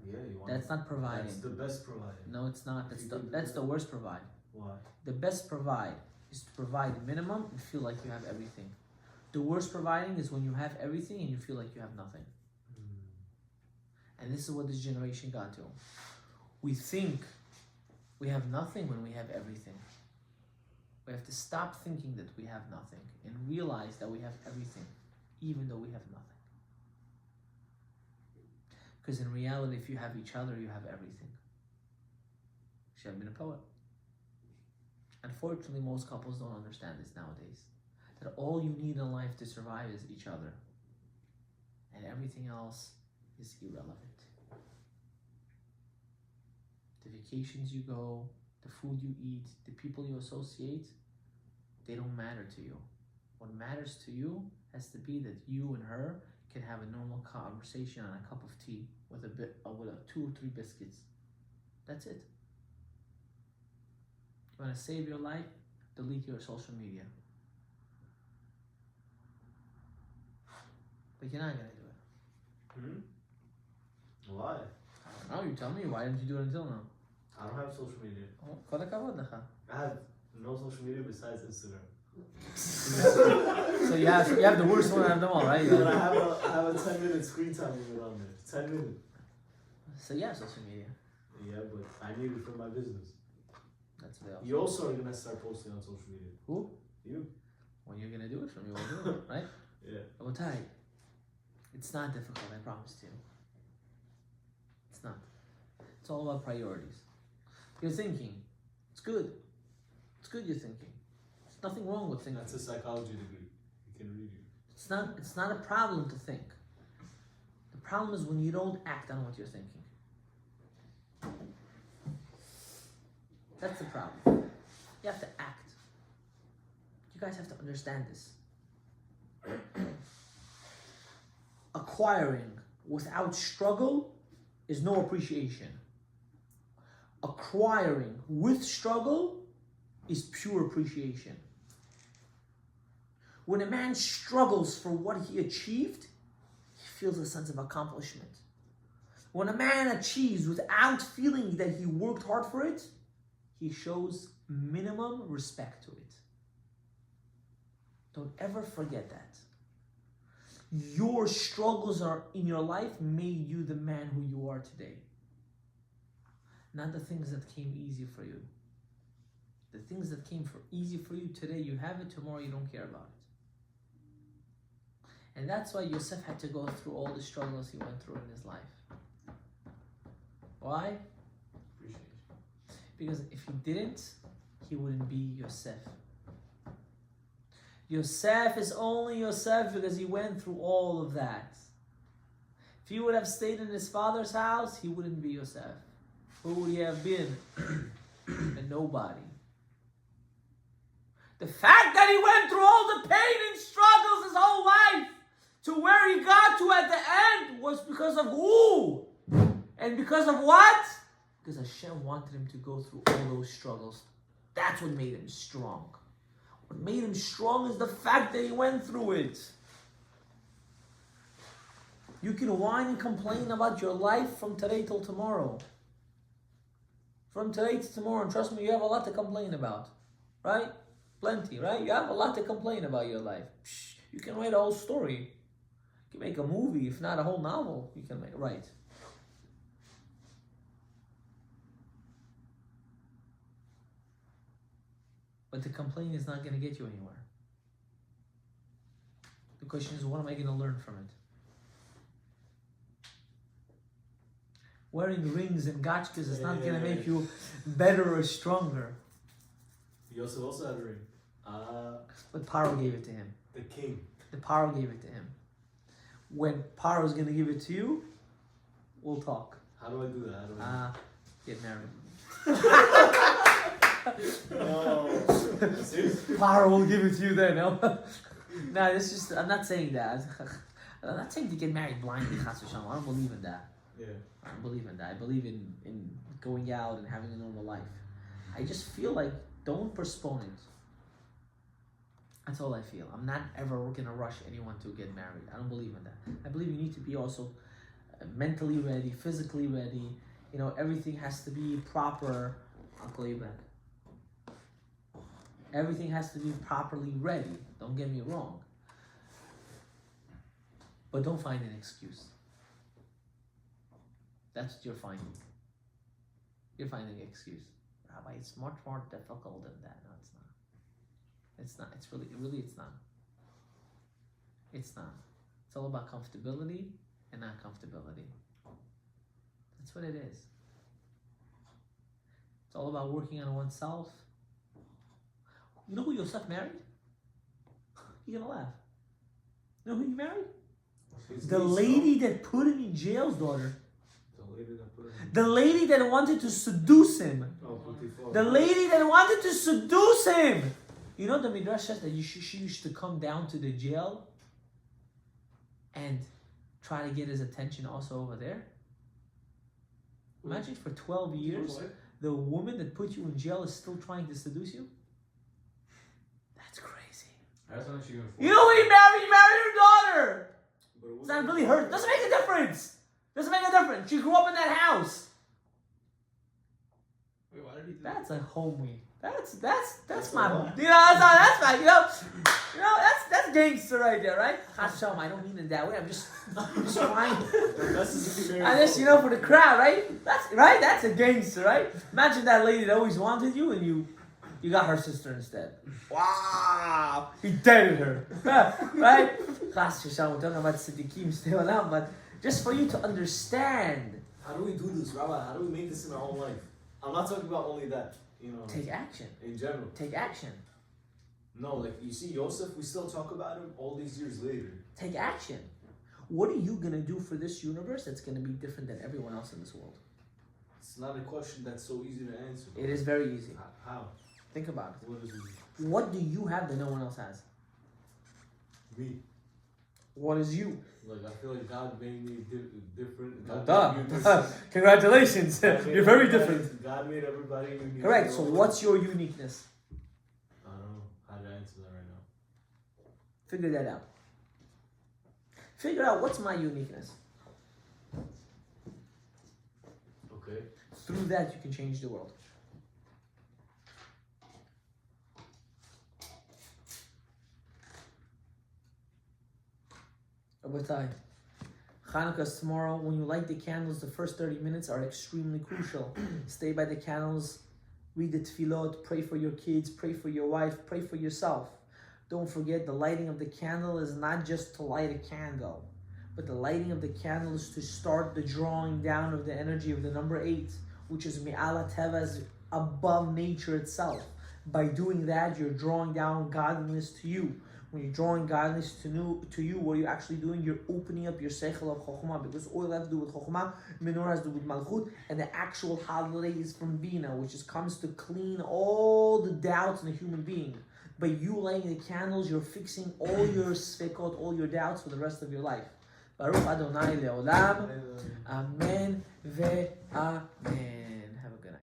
Yeah, you want. That's not providing. That's the best providing. No, it's not. If you That's the worst provide. Why? The best provide is to provide the minimum and feel like you have everything. The worst providing is when you have everything and you feel like you have nothing. And this is what this generation got to. We think we have nothing when we have everything. We have to stop thinking that we have nothing and realize that we have everything, even though we have nothing. Because in reality, if you have each other, you have everything. Should have been a poet. Unfortunately, most couples don't understand this nowadays. That all you need in life to survive is each other. And everything else is irrelevant. The vacations you go, the food you eat, the people you associate, they don't matter to you. What matters to you has to be that you and her can have a normal conversation on a cup of tea with a 2 or 3 biscuits. That's it. You want to save your life? delete your social media. But you're not gonna do it. Why? I don't know, you tell me, why didn't you do it until now? I don't have social media. Oh, כל הכבוד לך. I have no social media besides Instagram. So you have the worst one out of them all, right? But I have a 10-minute screen time limit on there. 10 minutes. So yeah, social media. Yeah, but I need it for my business. That's what they all You also are gonna start posting on social media. Who? You? When you're gonna do it from you, we'll do it, right? Yeah. Well, Ty, it's not difficult, I promise you. It's not. It's all about priorities. You're thinking. It's good. It's good you're thinking. There's nothing wrong with thinking. That's a psychology degree. You can read it. It's not a problem to think. The problem is when you don't act on what you're thinking. That's the problem. You have to act. You guys have to understand this. Acquiring without struggle is no appreciation. Acquiring with struggle is pure appreciation. When a man struggles for what he achieved, he feels a sense of accomplishment. When a man achieves without feeling that he worked hard for it, he shows minimum respect to it. Don't ever forget that. Your struggles are in your life made you the man who you are today. Not the things that came easy for you. The things that came easy for you today, you have it, tomorrow you don't care about it. And that's why Yosef had to go through all the struggles he went through in his life. Why? Because if he didn't, he wouldn't be Yosef. Yosef is only Yosef because he went through all of that. If he would have stayed in his father's house, he wouldn't be Yosef. Who would he have been? A nobody. The fact that he went through all the pain and struggles his whole life to where he got to at the end was because of who? And because of what? Because Hashem wanted him to go through all those struggles. That's what made him strong. What made him strong is the fact that he went through it. You can whine and complain about your life from today till tomorrow. From today to tomorrow, and trust me, you have a lot to complain about. Right? Plenty, right? You have a lot to complain about your life. You can write a whole story. You can make a movie, if not a whole novel, you can write. But the complaint is not going to get you anywhere. The question is, what am I going to learn from it? Wearing rings and gotchkas is not going to make you better or stronger. Yosef also had a ring. But Paro gave it to him. The king. The Paro gave it to him. When Paro is going to give it to you, we'll talk. How do I do that? Get married. No. Seriously? Paro will give it to you then, no? No, this is just, I'm not saying that. I'm not saying to get married blindly, Chas v'shalom. I don't believe in that. Yeah. I don't believe in that. I believe in going out and having a normal life. I just feel like don't postpone it. That's all I feel. I'm not ever going to rush anyone to get married. I don't believe in that. I believe you need to be also mentally ready, physically ready. You know, everything has to be proper. I'll call you back. Everything has to be properly ready. Don't get me wrong. But don't find an excuse. That's what you're finding. You're finding an excuse. Rabbi, it's much more difficult than that. No, it's not. It's not. It's really, it's not. It's not. It's all about comfortability and not comfortability. That's what it is. It's all about working on oneself. You know who Yosef married? You're gonna laugh. You know who he married? The lady that put him in jail's daughter. The lady that wanted to seduce him. The lady that wanted to seduce him. You know the Midrash says that she used to come down to the jail and try to get his attention also over there. Imagine for 12 years, the woman that put you in jail is still trying to seduce you. That's not she gonna. You know what he married her daughter. But it It's not really her. Doesn't make a difference. Doesn't make a difference. She grew up in that house. Wait, why did he do That's a homie. That's my, a what? that's my, that's gangster right there, right? Hashem, I don't mean it that way. I'm just trying. I just, for the crowd, right? That's a gangster, right? Imagine that lady that always wanted you and you got her sister instead. Wow, he dated her, right? Hashem, we're talking about Siddiqim still now, but just for you to understand. How do we do this, Rabbi? How do we make this in our own life? I'm not talking about only that, Take action. in general. Take action. No, like you see Yosef, we still talk about him all these years later. Take action. What are you going to do for this universe that's going to be different than everyone else in this world? It's not a question that's so easy to answer. It is very easy. How? Think about it. What is it? What do you have that no one else has? Me. What is you? Like, I feel like God made me different. God Duh. made you different. Congratulations. God made You're very everybody- different. God made everybody unique. Correct. So what's your uniqueness? I don't know how to answer that right now. Figure that out. Figure out what's my uniqueness. Okay. Through that, you can change the world. Rabotai, Hanukkah's tomorrow. When you light the candles, the first 30 minutes are extremely crucial. Stay by the candles, read the tefillot, pray for your kids, pray for your wife, pray for yourself. Don't forget, the lighting of the candle is not just to light a candle, but the lighting of the candle is to start the drawing down of the energy of the number 8, which is Mi'ala Teva, is above nature itself. By doing that, you're drawing down godliness to you. When you're drawing godliness to you, what are you actually doing? You're opening up your seichel of chokhmah, because oil has to do with chokhmah, menorah has to do with malchut, and the actual holiday is from bina, which is comes to clean all the doubts in a human being. By you lighting the candles, you're fixing all your sfekot, all your doubts for the rest of your life. Baruch Adonai le'olam. Amen ve'amen.